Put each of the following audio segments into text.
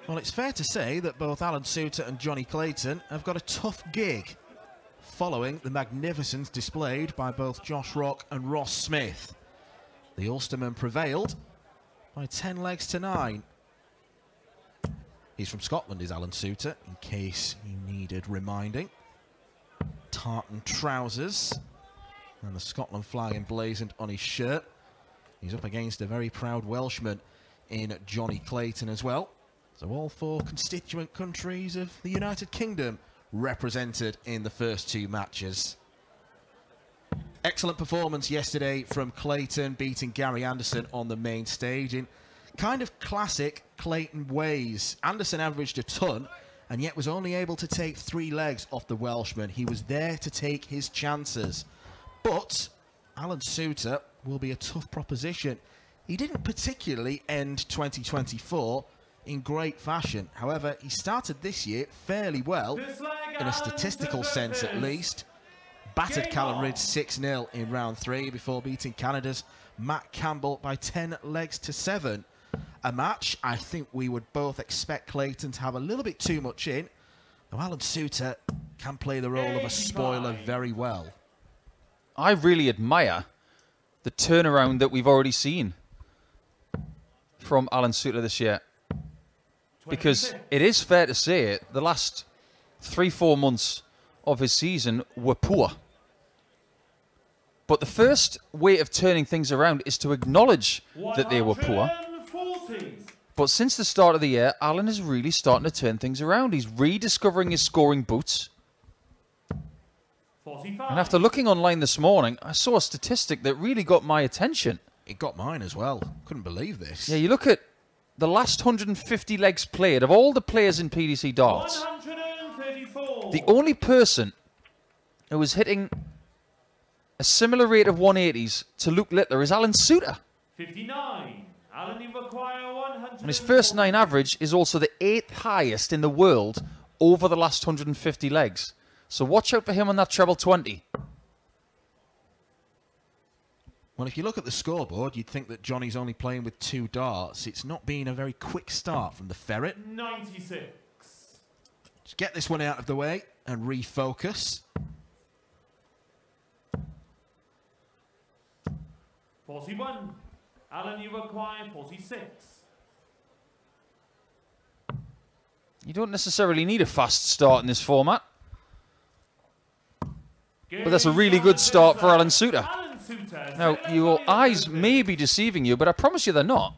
Well, it's fair to say that both Alan Soutar and Jonny Clayton have got a tough gig following the magnificence displayed by both Josh Rock and Ross Smith. The Ulsterman prevailed by 10 legs to 9. He's from Scotland, is Alan Soutar, in case you needed reminding. Tartan trousers and the Scotland flag emblazoned on his shirt. He's up against a very proud Welshman in Jonny Clayton as well. So all 4 constituent countries of the United Kingdom represented in the first 2 matches. Excellent performance yesterday from Clayton, beating Gary Anderson on the main stage in kind of classic Clayton ways. Anderson averaged a ton and yet was only able to take 3 legs off the Welshman. He was there to take his chances. But Alan Soutar will be a tough proposition. He didn't particularly end 2024 in great fashion. However, he started this year fairly well, in a statistical sense at least. Battered Callum Ridge 6-0 in round 3 before beating Canada's Matt Campbell by 10 legs to 7. A match I think we would both expect Clayton to have a little bit too much in, though Alan Soutar can play the role of a spoiler very well. I really admire the turnaround that we've already seen from Alan Soutar this year. Because it is fair to say the last 3-4 months of his season were poor. But the first way of turning things around is to acknowledge that they were poor. But since the start of the year, Alan is really starting to turn things around. He's rediscovering his scoring boots. 45. And after looking online this morning, I saw a statistic that really got my attention. It got mine as well. Couldn't believe this. Yeah, you look at the last 150 legs played of all the players in PDC darts. 134. The only person who was hitting a similar rate of 180s to Luke Littler is Alan Soutar. 59. Alan, you require 100. And his first 9 average is also the 8th highest in the world over the last 150 legs. So watch out for him on that treble 20. Well, if you look at the scoreboard, you'd think that Johnny's only playing with 2 darts. It's not been a very quick start from the Ferret. 96. Just get this one out of the way and refocus. 41. Alan, you require 46. You don't necessarily need a fast start in this format. But that's a really good start for Alan Soutar. Now, your eyes may be deceiving you, but I promise you they're not.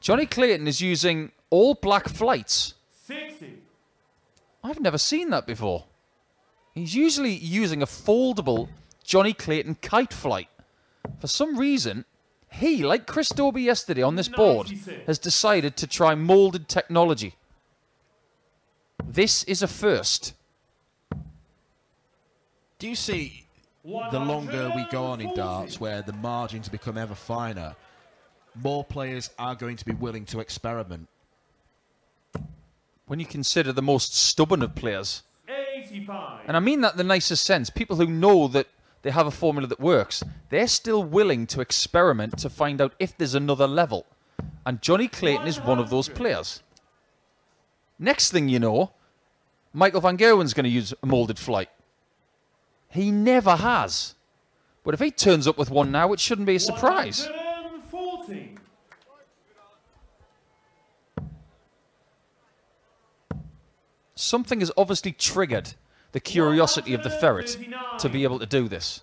Jonny Clayton is using all black flights. 60. I've never seen that before. He's usually using a foldable Jonny Clayton kite flight. For some reason, he, like Chris Dobie yesterday on this board, has decided to try moulded technology. This is a first. Do you see, the longer we go on in darts, where the margins become ever finer, more players are going to be willing to experiment? When you consider the most stubborn of players. 85. And I mean that in the nicest sense. People who know that they have a formula that works, they're still willing to experiment to find out if there's another level. And Jonny Clayton is one of those players. Next thing you know, Michael van Gerwen's going to use a moulded flight. He never has. But if he turns up with one now, it shouldn't be a surprise. 140. Something has obviously triggered the curiosity of the Ferret to be able to do this.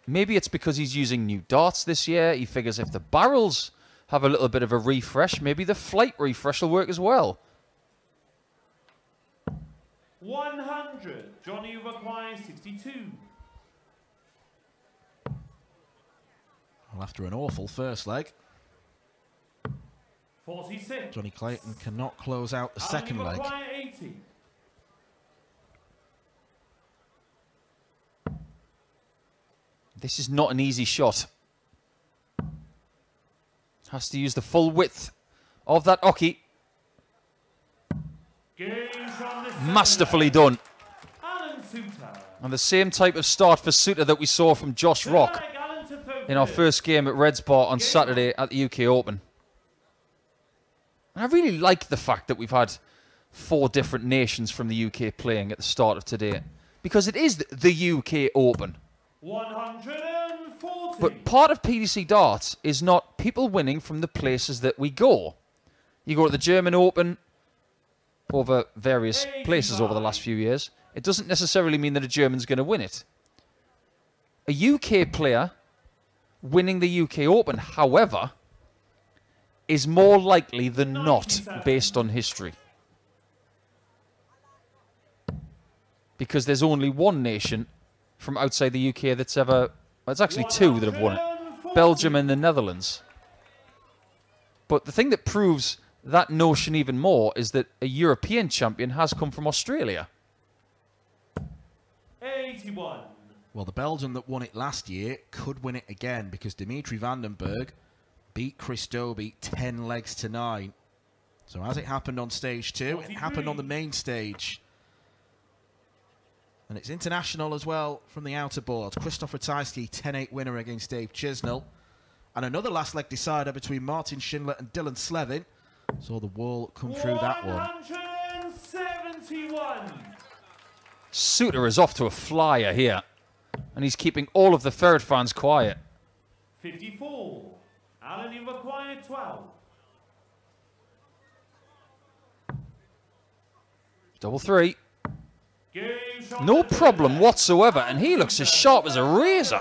Maybe it's because he's using new darts this year. He figures if the barrels have a little bit of a refresh, maybe the flight refresh will work as well. 100. Jonny requires 62. Well, after an awful first leg, 46. Jonny Clayton cannot close out the second leg. 80. This is not an easy shot. Has to use the full width of that oki. Masterfully done. Alan Soutar. And the same type of start for Soutar that we saw from Josh Rock in our first game at Reds Bar on Saturday at the UK Open. And I really like the fact that we've had 4 different nations from the UK playing at the start of today. Because it is the UK Open. 140. But part of PDC darts is not people winning from the places that we go. You go to the German Open over various places over the last few years. It doesn't necessarily mean that a German's going to win it. A UK player winning the UK Open, however, is more likely than not based on history. Because there's only one nation from outside the UK that's ever... Well, it's actually 2 that have won it. Belgium and the Netherlands. But the thing that proves that notion even more is that a European champion has come from Australia. 81. Well, the Belgian that won it last year could win it again because Dimitri Vandenberg beat Chris Dobie 10 legs to 9. So as it happened on stage 2, it happened on the main stage. And it's international as well from the outer board. Christoph Ratajski, 10-8 winner against Dave Chisnell. And another last leg decider between Martin Schindler and Dylan Slevin. Saw the wall come through that one. 171. Soutar is off to a flyer here. And he's keeping all of the third fans quiet. 54. Alan, you've acquired 12. Double 3. No problem whatsoever, and he looks as sharp as a razor.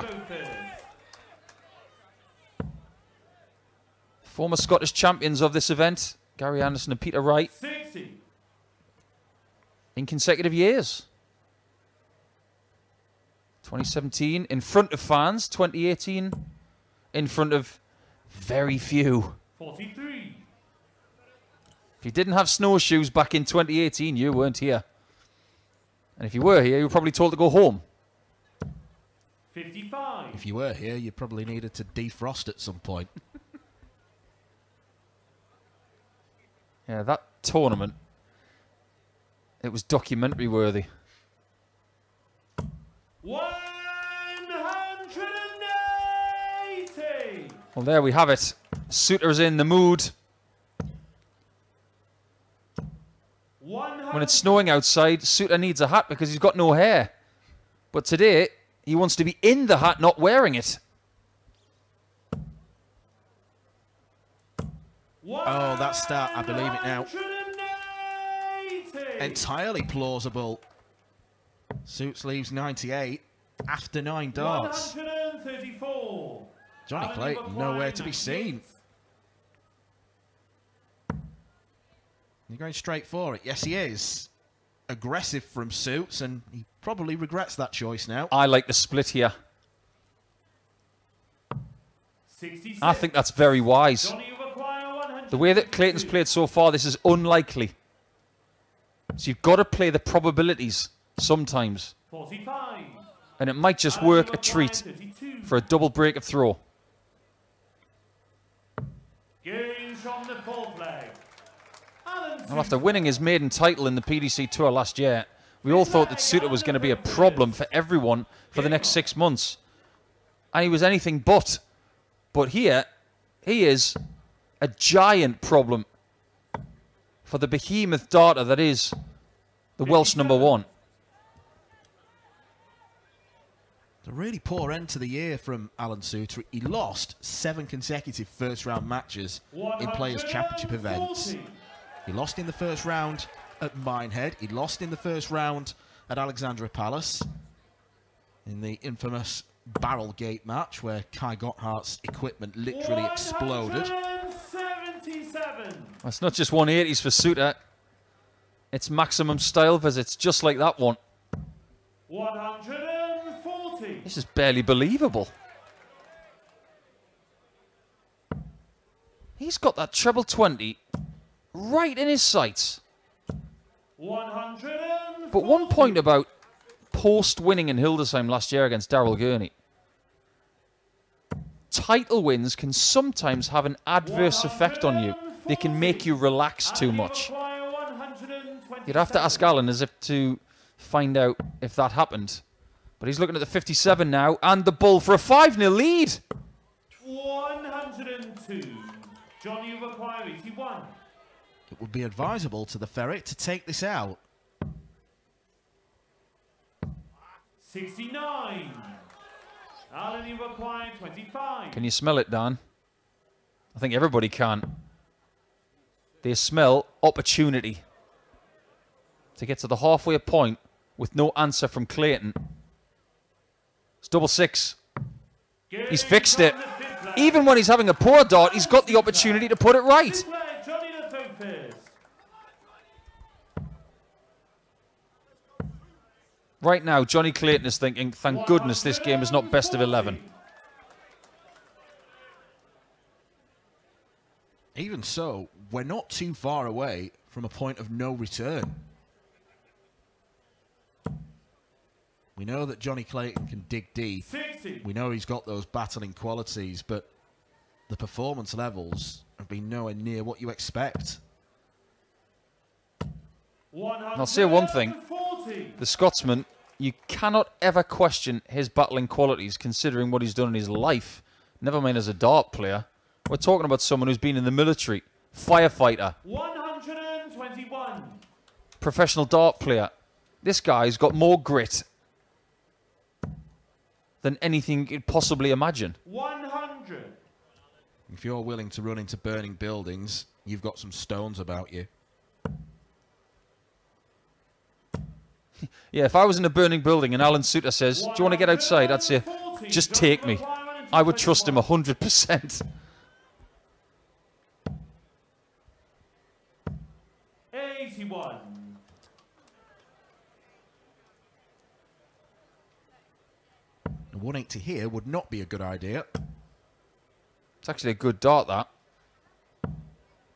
Former Scottish champions of this event, Gary Anderson and Peter Wright, 60. in consecutive years. 2017 in front of fans, 2018 in front of very few. 43. If you didn't have snowshoes back in 2018, you weren't here. And if you were here, you were probably told to go home. 55. If you were here, you probably needed to defrost at some point. Yeah, that tournament, it was documentary worthy. 180. Well, there we have it. Soutar's in the mood. When it's snowing outside, Soutar needs a hat because he's got no hair. But today, he wants to be in the hat, not wearing it. Oh, that start, I believe it now. 180. Entirely plausible. Suits leaves 98 after 9 darts. 134. Jonny Clayton nowhere to be seen. You're going straight for it. Yes, he is. Aggressive from Suits, and he probably regrets that choice now. I like the split here. 66. I think that's very wise. Jonny, you acquire 100. The way that Clayton's played so far, this is unlikely. So you've got to play the probabilities sometimes. 45. And it might just Alan, work you a acquire treat 32. for a double break of throw. Games from the fourth leg. Alan Well, after winning his maiden title in the PDC Tour last year, we all thought that Soutar was going to be a problem for everyone for the next 6 months. And he was anything but. But here, he is a giant problem for the behemoth darter that is the Welsh #1. It's a really poor end to the year from Alan Soutar. He lost 7 consecutive first-round matches in Players' Championship events. 140. He lost in the first round at Minehead. He lost in the first round at Alexandra Palace in the infamous Barrel Gate match where Kai Gotthart's equipment literally exploded. 177. It's not just 180s for Soutar. It's maximum style visits, just like that one. 140. This is barely believable. He's got that treble 20 right in his sights. 140. But one point about post-winning in Hildesheim last year against Daryl Gurney. Title wins can sometimes have an adverse effect on you. They can make you relax too much. You'd have to ask Alan as if to find out if that happened. But he's looking at the 57 now, and the bull for a 5-0 lead. 102. Jonny, you've acquired 81. It would be advisable to the ferret to take this out. 69. Alan, you require 25. Can you smell it, Dan? I think everybody can. They smell opportunity to get to the halfway point with no answer from Clayton. It's double six. He's fixed it. Even when he's having a poor dart, he's got the opportunity to put it right. Right now, Jonny Clayton is thinking, thank goodness this game is not best of 11. Even so, we're not too far away from a point of no return. We know that Jonny Clayton can dig deep. 60. We know he's got those battling qualities, but the performance levels have been nowhere near what you expect. I'll say one thing. The Scotsman, you cannot ever question his battling qualities considering what he's done in his life. Never mind as a dart player. We're talking about someone who's been in the military, firefighter, 121. professional dart player. This guy's got more grit than anything you could possibly imagine. 100. If you're willing to run into burning buildings, you've got some stones about you. Yeah, if I was in a burning building and Alan Soutar says, do you want to get outside? I'd say, just take me. I would trust him 100%. 81. A 180 here would not be a good idea. It's actually a good dart, that.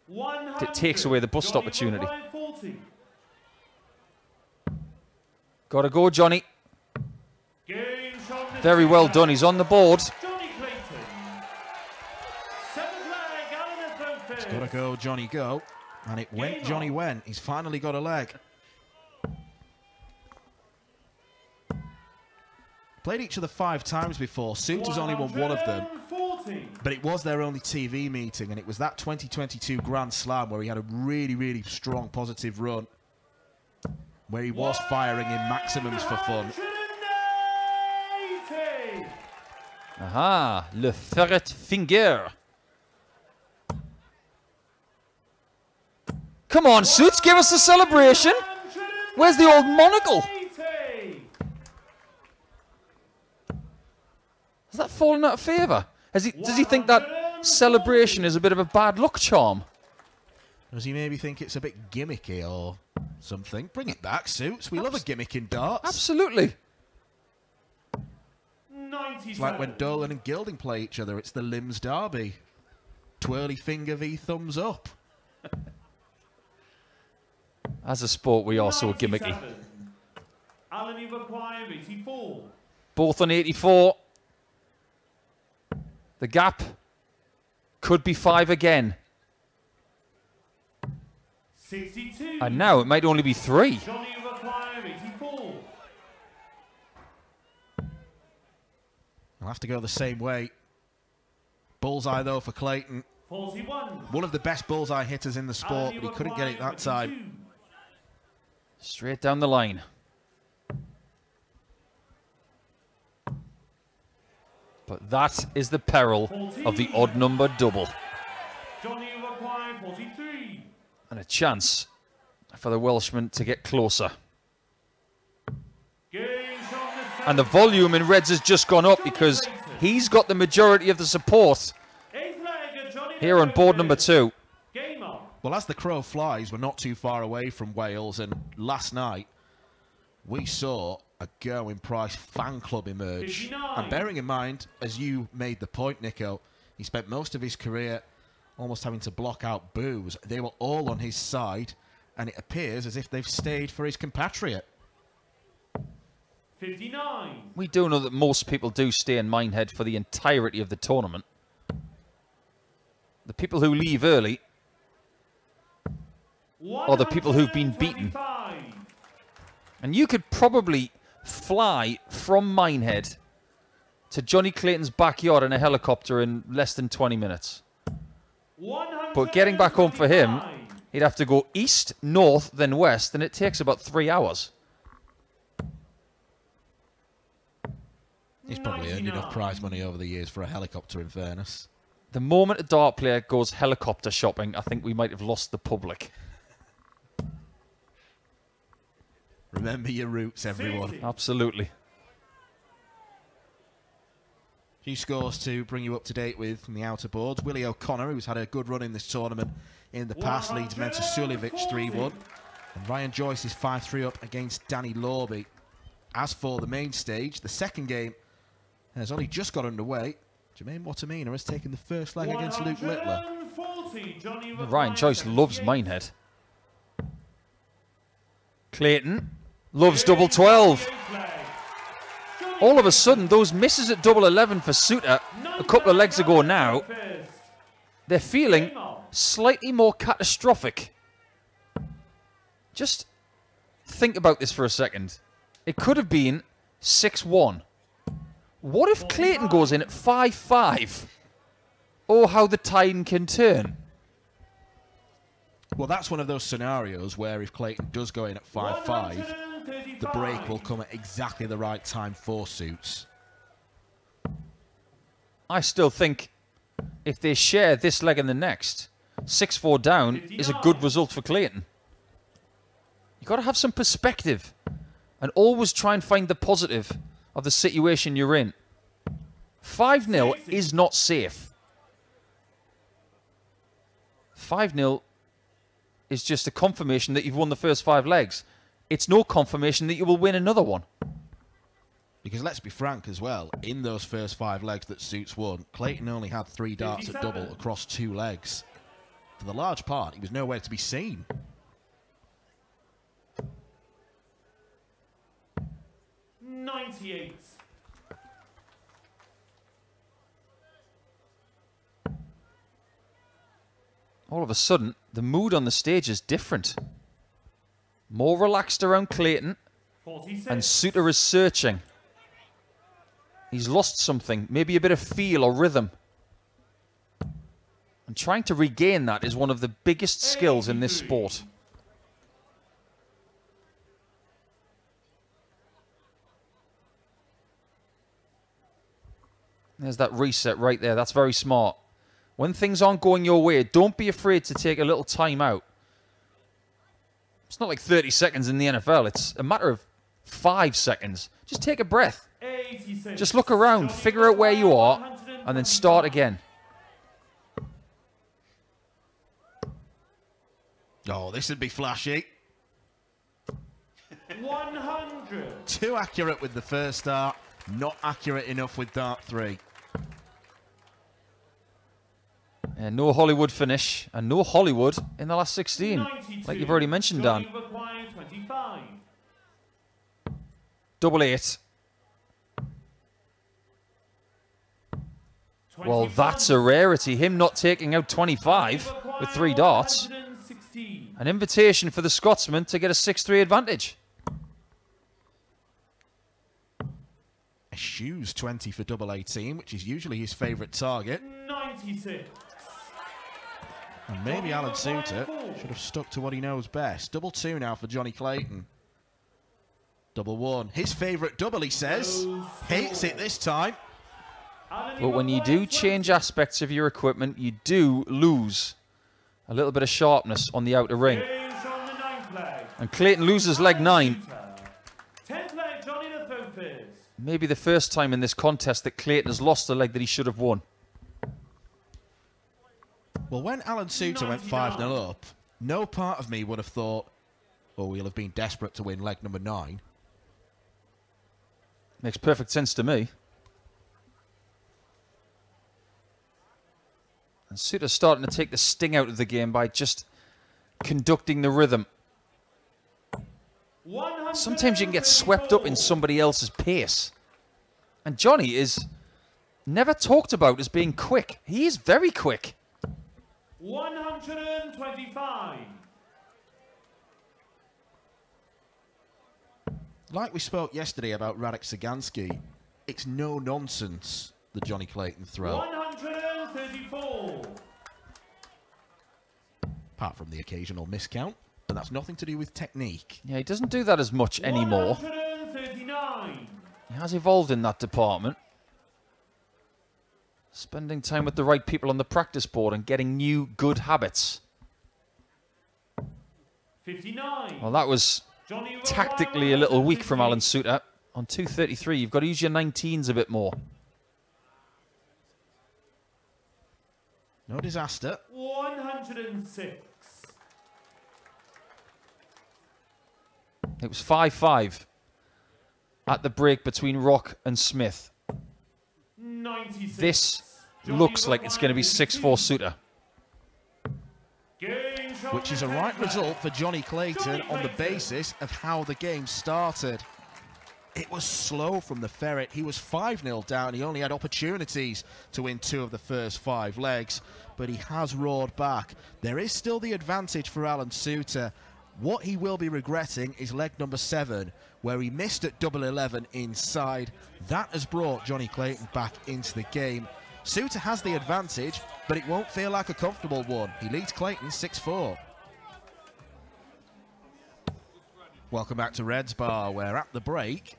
100. It takes away the bust Jonny opportunity. require 40. Gotta go, Jonny. Game shot the Very well done. He's on the board. Jonny Clayton. 7th leg, Alan has thrown first. Gotta go, Jonny, go. And it went, Jonny went. He's finally got a leg. Played each other 5 times before. Soutar's only won 1 of them. 140. But it was their only TV meeting, and it was that 2022 Grand Slam where he had a really, really strong positive run, where he was firing in maximums for fun. 180. Aha, le ferret finger. Come on, Suits, give us a celebration. Where's the old monocle? 180. Has that fallen out of favour? Does he think that celebration is a bit of a bad luck charm? Does he maybe think it's a bit gimmicky or something? Bring it back, Suits. We love a gimmick in darts. Absolutely. 97. It's like when Dolan and Gilding play each other. It's the limbs derby. Twirly finger v thumbs up. As a sport, we are so gimmicky. 97. Alan, you require 84. Both on 84. The gap could be 5 again. 62. And now it might only be 3. Jonny require 84. I'll have to go the same way. Bullseye, though, for Clayton. 41. One of the best bullseye hitters in the sport, but he couldn't get it that time. Straight down the line. But that is the peril of the odd number double. Jonny require 43. And a chance for the Welshman to get closer. And the volume in Reds has just gone up because he's got the majority of the support here on board number 2. Well, as the crow flies, we're not too far away from Wales, and last night we saw a Gerwyn Price fan club emerge. 59. And bearing in mind, as you made the point, Nico, he spent most of his career almost having to block out boos. They were all on his side, and it appears as if they've stayed for his compatriot. 59. We do know that most people do stay in Minehead for the entirety of the tournament. The people who leave early are the people who've been beaten. And you could probably fly from Minehead to Jonny Clayton's backyard in a helicopter in less than 20 minutes. But getting back home for him He'd have to go east, north, then west, and it takes about 3 hours. He's probably earned enough prize money over the years for a helicopter, in fairness. The moment a dart player goes helicopter shopping, I think we might have lost the public. Remember your roots, everyone. Absolutely. A few scores to bring you up to date with from the outer boards. Willie O'Connor, who's had a good run in this tournament in the past, leads Mensa Suljovic 3-1. And Ryan Joyce is 5-3 up against Danny Lorby. As for the main stage, the second game has only just got underway. Jermaine Watamina has taken the first leg against Luke Littler. Ryan Joyce loves Minehead. Clayton loves double 12. All of a sudden, those misses at double 11 for Soutar a couple of legs ago now, they're feeling slightly more catastrophic. Just think about this for a second. It could have been 6-1. What if Clayton goes in at 5-5? Oh, how the tide can turn. Well, that's one of those scenarios where if Clayton does go in at 5-5, the break will come at exactly the right time for Suits. I still think if they share this leg and the next, 6-4 down is a good result for Clayton. You've got to have some perspective and always try and find the positive of the situation you're in. 5-0 is not safe. 5-0 is just a confirmation that you've won the first 5 legs. It's no confirmation that you will win another one. Because let's be frank as well, in those first 5 legs that Suits won, Clayton only had 3 darts at double across 2 legs. For the large part, he was nowhere to be seen. All of a sudden, the mood on the stage is different. More relaxed around Clayton, 46. and Soutar is searching. He's lost something, maybe a bit of feel or rhythm. And trying to regain that is one of the biggest skills in this sport. There's that reset right there. That's very smart. When things aren't going your way, don't be afraid to take a little time out. It's not like 30 seconds in the NFL. It's a matter of 5 seconds. Just take a breath. 86. Just look around, figure out where you are, and then start again. Oh, this would be flashy. 100. Too accurate with the first dart, not accurate enough with dart 3. And no Hollywood finish, and no Hollywood in the last 16, 92. like you've already mentioned, Dan. Jonny required 25. Double 8. Well, that's a rarity. Him not taking out 25 with 3 darts. 116. An invitation for the Scotsman to get a 6-3 advantage. Shoes 20 for double 18, which is usually his favourite target. 96. And maybe Alan Soutar should have stuck to what he knows best. Double 2 now for Jonny Clayton. Double 1. His favourite double, he says. Hates it this time. But when you do change aspects of your equipment, you do lose a little bit of sharpness on the outer ring. Is on the 9th leg. And Clayton loses leg 9. 10th leg, Jonny the third first. Maybe the first time in this contest that Clayton has lost a leg that he should have won. Well, when Alan Soutar went 5-0 up, no part of me would have thought, oh, we'll have been desperate to win leg number 9. Makes perfect sense to me. And Soutar's starting to take the sting out of the game by just conducting the rhythm. Sometimes you can get swept up in somebody else's pace. And Jonny is never talked about as being quick. He is very quick. 125. Like we spoke yesterday about Radek Sagansky, it's no nonsense, the Jonny Clayton throw. 134. apart from the occasional miscount, but that's nothing to do with technique. Yeah, he doesn't do that as much anymore. 139. He has evolved in that department. Spending time with the right people on the practice board and getting new good habits. 59. Well, that was Jonny tactically a little weak from Alan Soutar. On 233, you've got to use your 19s a bit more. No disaster. 106. It was 5-5 at the break between Rock and Smith. 96. This looks like it's going to be 6-4 Soutar. Which is a right result for Jonny Clayton on the basis of how the game started. It was slow from the Ferret. He was 5-0 down. He only had opportunities to win 2 of the first 5 legs, but he has roared back. There is still the advantage for Alan Soutar. What he will be regretting is leg number 7, where he missed at double 11 inside. That has brought Jonny Clayton back into the game. Soutar has the advantage, but it won't feel like a comfortable one. He leads Clayton 6-4. Welcome back to Red's Bar, where at the break,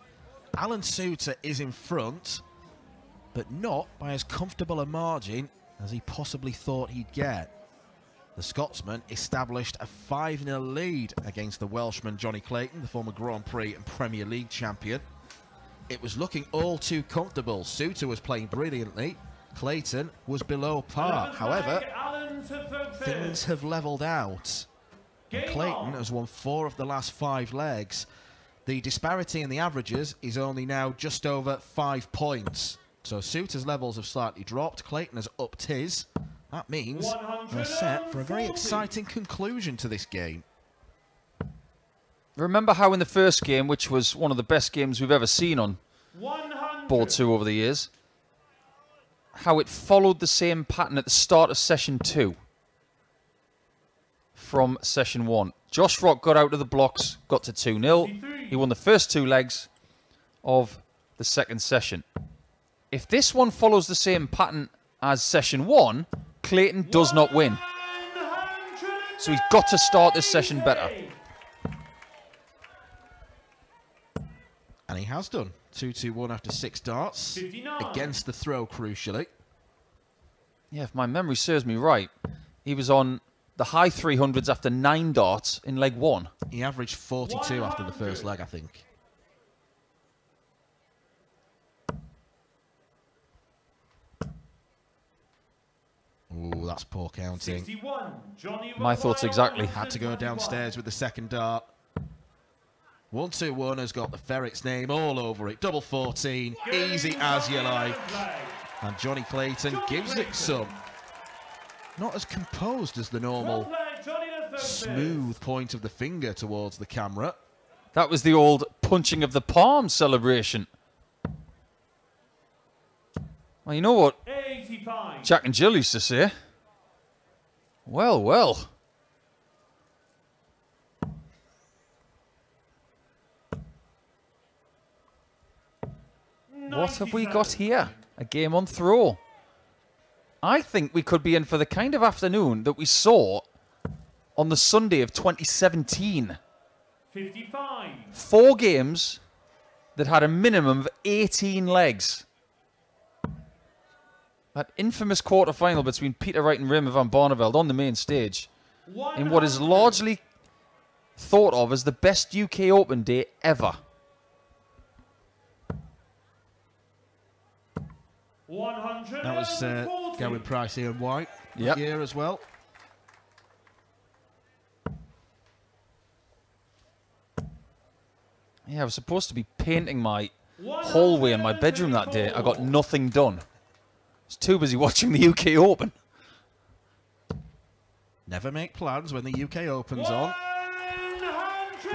Alan Soutar is in front, but not by as comfortable a margin as he possibly thought he'd get. The Scotsman established a 5-0 lead against the Welshman Jonny Clayton, the former Grand Prix and Premier League champion. It was looking all too comfortable. Soutar was playing brilliantly. Clayton was below par. However, things have levelled out. And Clayton has won 4 of the last 5 legs. The disparity in the averages is only now just over 5 points. So Soutar's levels have slightly dropped. Clayton has upped his. That means we're set for a very exciting conclusion to this game. Remember how in the first game, which was one of the best games we've ever seen on Board 2 over the years, how it followed the same pattern at the start of session 2 from session 1. Josh Rock got out of the blocks, got to 2-0. He won the first 2 legs of the second session. If this one follows the same pattern as session 1, Clayton does not win. So he's got to start this session better. And he has done. 2-2-1 after 6 darts. 59. Against the throw, crucially. Yeah, if my memory serves me right, he was on the high 300s after 9 darts in leg 1. He averaged 42 after the first leg, I think. Ooh, that's poor counting. 61. Jonny My thoughts exactly. Had to go downstairs with the second dart. 1-2-1 has got the Ferret's name all over it. Double 14, easy as you like. And Jonny Clayton gives it some. Not as composed as the normal smooth point of the finger towards the camera. That was the old punching of the palm celebration. Well, you know what 85. Jack and Jill used to say? Well, well. What have we got here? A game on throw. I think we could be in for the kind of afternoon that we saw on the Sunday of 2017. 55. 4 games that had a minimum of 18 legs. That infamous quarter-final between Peter Wright and Raymond van Barneveld on the main stage in what is largely thought of as the best UK Open day ever. 140. That was Gavin Price here and White here as well. Yeah, I was supposed to be painting my hallway in my bedroom that day. I got nothing done. I was too busy watching the UK Open. Never make plans when the UK Open's on.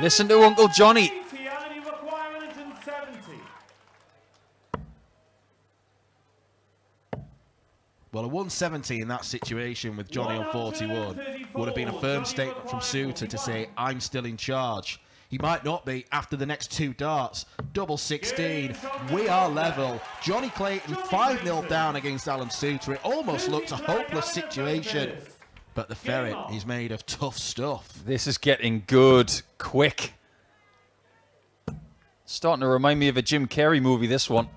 Listen to Uncle Jonny. Well, a 170 in that situation with Jonny on 41 would have been a firm statement from Soutar to say, I'm still in charge. He might not be after the next 2 darts. Double 16. We are level. Jonny Clayton 5-0 down against Alan Soutar. It almost looked a hopeless situation. But the ferret is made of tough stuff. This is getting good, quick. Starting to remind me of a Jim Carrey movie, this one.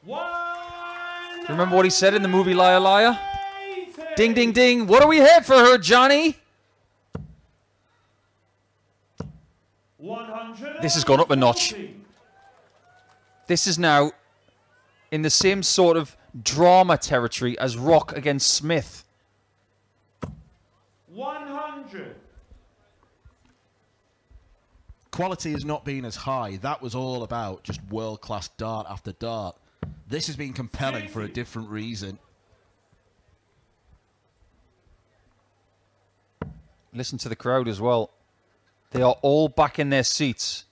Do you remember what he said in the movie Liar Liar? Ding, ding, ding. What do we have for her, Johnny? This has gone up a notch. This is now in the same sort of drama territory as Rock against Smith. 100. Quality has not been as high. That was all about just world-class dart after dart. This has been compelling for a different reason. Listen to the crowd as well. They are all back in their seats.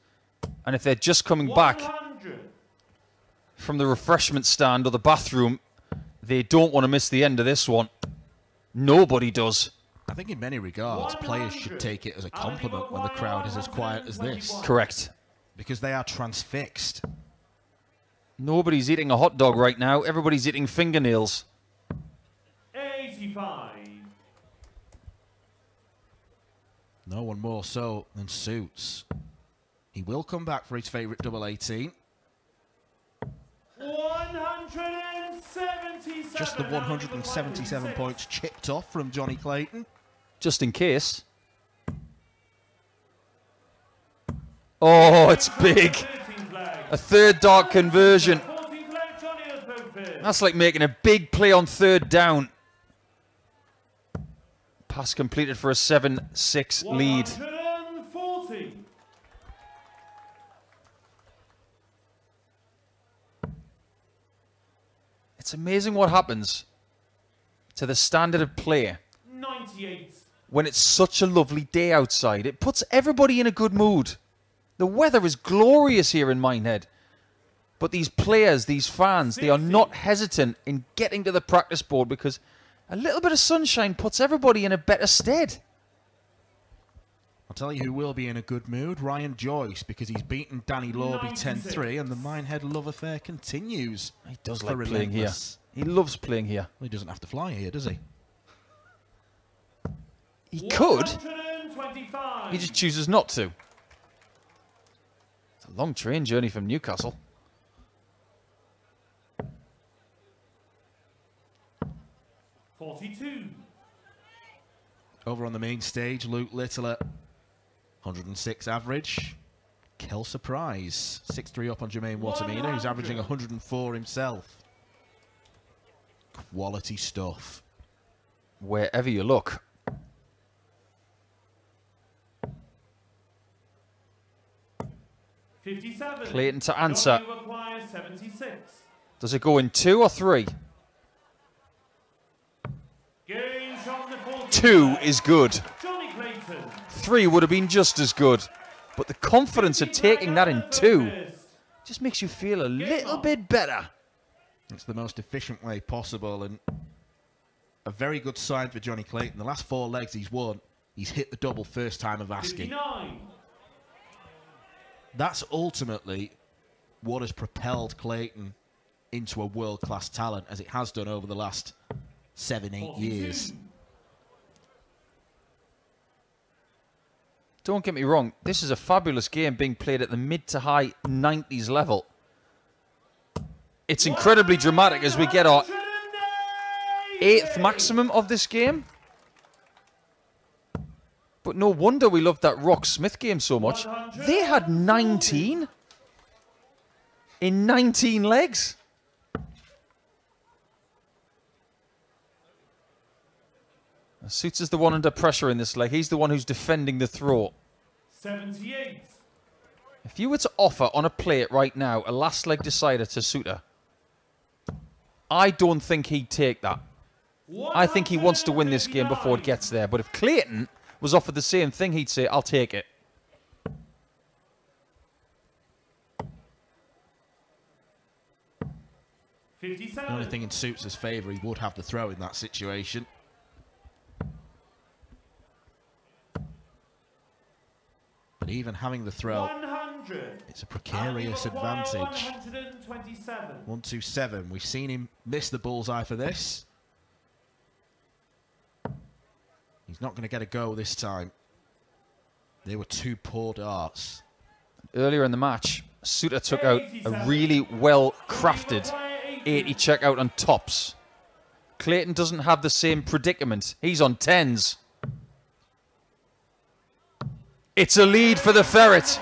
And if they're just coming back from the refreshment stand or the bathroom, they don't want to miss the end of this one. Nobody does. I think in many regards, players should take it as a compliment when the crowd is as quiet as this. Correct. Because they are transfixed. Nobody's eating a hot dog right now. Everybody's eating fingernails. 85. No one more so than Suits. He will come back for his favourite double 18. 177. Just the 177 points chipped off from Jonny Clayton. Just in case. Oh, it's big. A third dart conversion. That's like making a big play on third down. Pass completed for a 7-6 lead. 140. It's amazing what happens to the standard of play 98. when it's such a lovely day outside. It puts everybody in a good mood. The weather is glorious here in Minehead. But these players, these fans, they are not hesitant in getting to the practice board because a little bit of sunshine puts everybody in a better stead. I'll tell you who will be in a good mood, Ryan Joyce, because he's beaten Danny Lorby 10-3 and the Minehead love affair continues. He does like playing here. He loves playing here. Well, he doesn't have to fly here, does he? He could. 125. He just chooses not to. It's a long train journey from Newcastle. Over on the main stage, Luke Little at 106 average. Kel Surprise, 6-3 up on Jermaine Watamina, who's averaging 104 himself. Quality stuff. Wherever you look. Clayton to answer. Does it go in 2 or 3? 2 is good. 3 would have been just as good. But the confidence of taking that in 2 just makes you feel a little bit better. It's the most efficient way possible and a very good sign for Jonny Clayton. The last 4 legs he's won, he's hit the double first time of asking. 59. That's ultimately what has propelled Clayton into a world-class talent, as it has done over the last 7-8 years. Don't get me wrong, this is a fabulous game being played at the mid to high 90s level. It's incredibly dramatic as we get our 8th maximum of this game. But no wonder we loved that Rock-Smith game so much. They had 19 in 19 legs. Suits is the one under pressure in this leg. He's the one who's defending the throw. 78. If you were to offer on a plate right now a last leg decider to Soutar, I don't think he'd take that. I think he wants to win this game before it gets there. But if Clayton was offered the same thing, he'd say, I'll take it. The only thing in Suits' favour, he would have the throw in that situation. But even having the throw, 100. it's a precarious advantage. 127. 127. We've seen him miss the bullseye for this. He's not going to get a go this time. They were two poor darts. Earlier in the match, Soutar took out a really well-crafted 80 checkout on tops. Clayton doesn't have the same predicament. He's on 10s. It's a lead for the Ferret.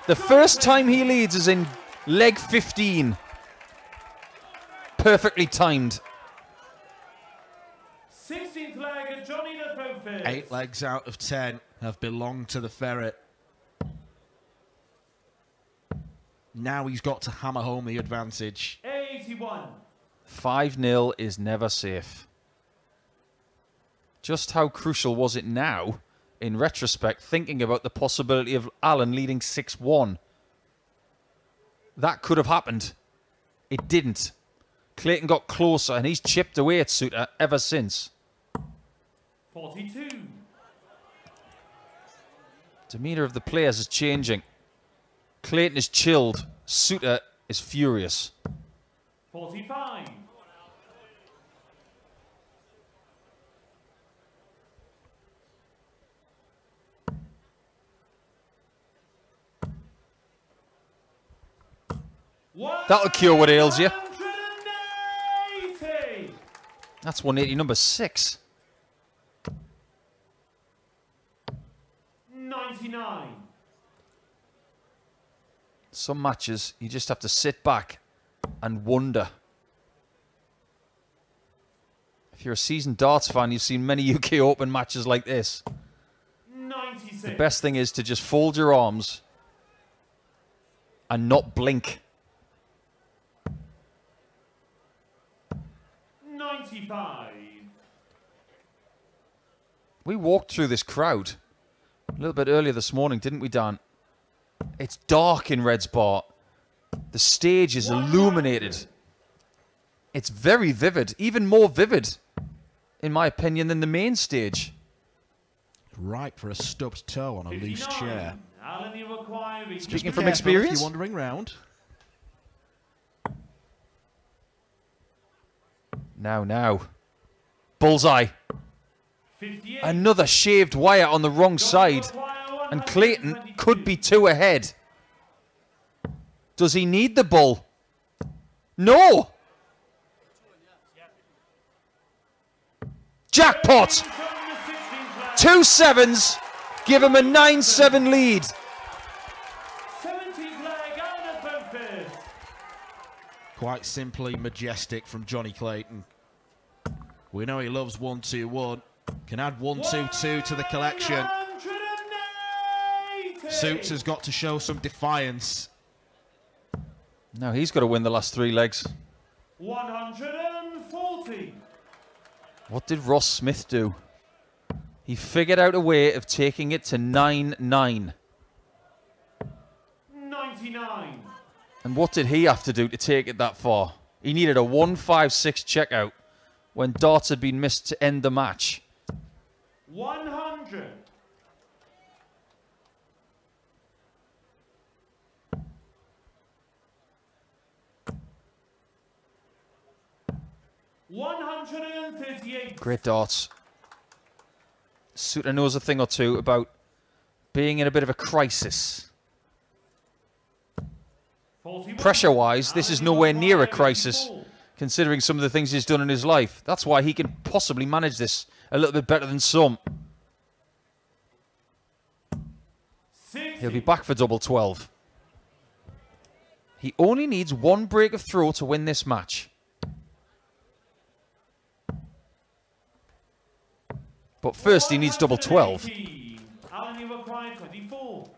The first time he leads is in leg 15. Perfectly timed. 16th leg, Jonny the focus. 8 legs out of 10 have belonged to the Ferret. Now he's got to hammer home the advantage. 81. 5-0 is never safe. Just how crucial was it now, in retrospect, thinking about the possibility of Alan leading 6-1? That could have happened. It didn't. Clayton got closer and he's chipped away at Soutar ever since. 42. Demeanour of the players is changing. Clayton is chilled. Soutar is furious. 45. That'll cure what ails you. 180. That's 180, number 6. 99. Some matches, you just have to sit back and wonder. If you're a seasoned darts fan, you've seen many UK Open matches like this. 96. The best thing is to just fold your arms and not blink. 95. We walked through this crowd a little bit earlier this morning, didn't we, Dan? It's dark in Red's Bar. The stage is illuminated. It's very vivid, even more vivid, in my opinion, than the main stage. Ripe for a stubbed toe on a loose 59. chair. Alan, you require Speaking Be from careful if experience, you're wandering round. Now. Bullseye. 58. Another shaved wire on the wrong side. And Clayton could be 2 ahead. Does he need the bull? No! Jackpot! 2 7s. Give him a 9-7 lead. 17th leg, Alan the focus. Quite simply majestic from Jonny Clayton. We know he loves 1-2-1. Can add 1-2-2 to the collection. 180. Suits has got to show some defiance. Now he's got to win the last 3 legs. 140. What did Ross Smith do? He figured out a way of taking it to 9-9. 99. And what did he have to do to take it that far? He needed a 1-5-6 checkout when darts had been missed to end the match. 100. 138. Great darts. Soutar knows a thing or two about being in a bit of a crisis. 41. Pressure-wise, this is nowhere near a crisis, considering some of the things he's done in his life. That's why he can possibly manage this a little bit better than some. 60. He'll be back for double 12. He only needs 1 break of throw to win this match. But first he needs double 12. Alan, you require 24.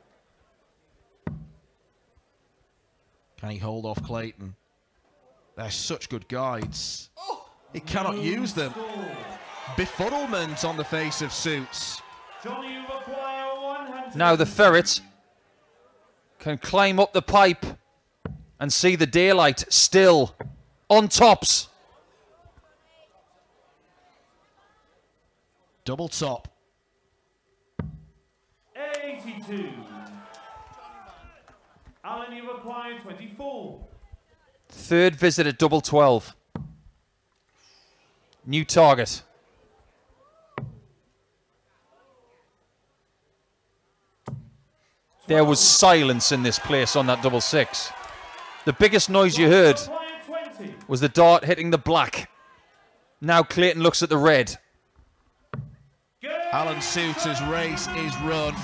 Can he hold off Clayton? They're such good guides. He cannot use them. Befuddlement on the face of Suits. Jonny, you require 100. Now the Ferret can climb up the pipe and see the daylight still on tops. Double top. 82. Alan, you require 24. 3rd visit at double 12. New target. There was silence in this place on that double six. The biggest noise you heard was the dart hitting the black. Now Clayton looks at the red. Alan Soutar's race is run.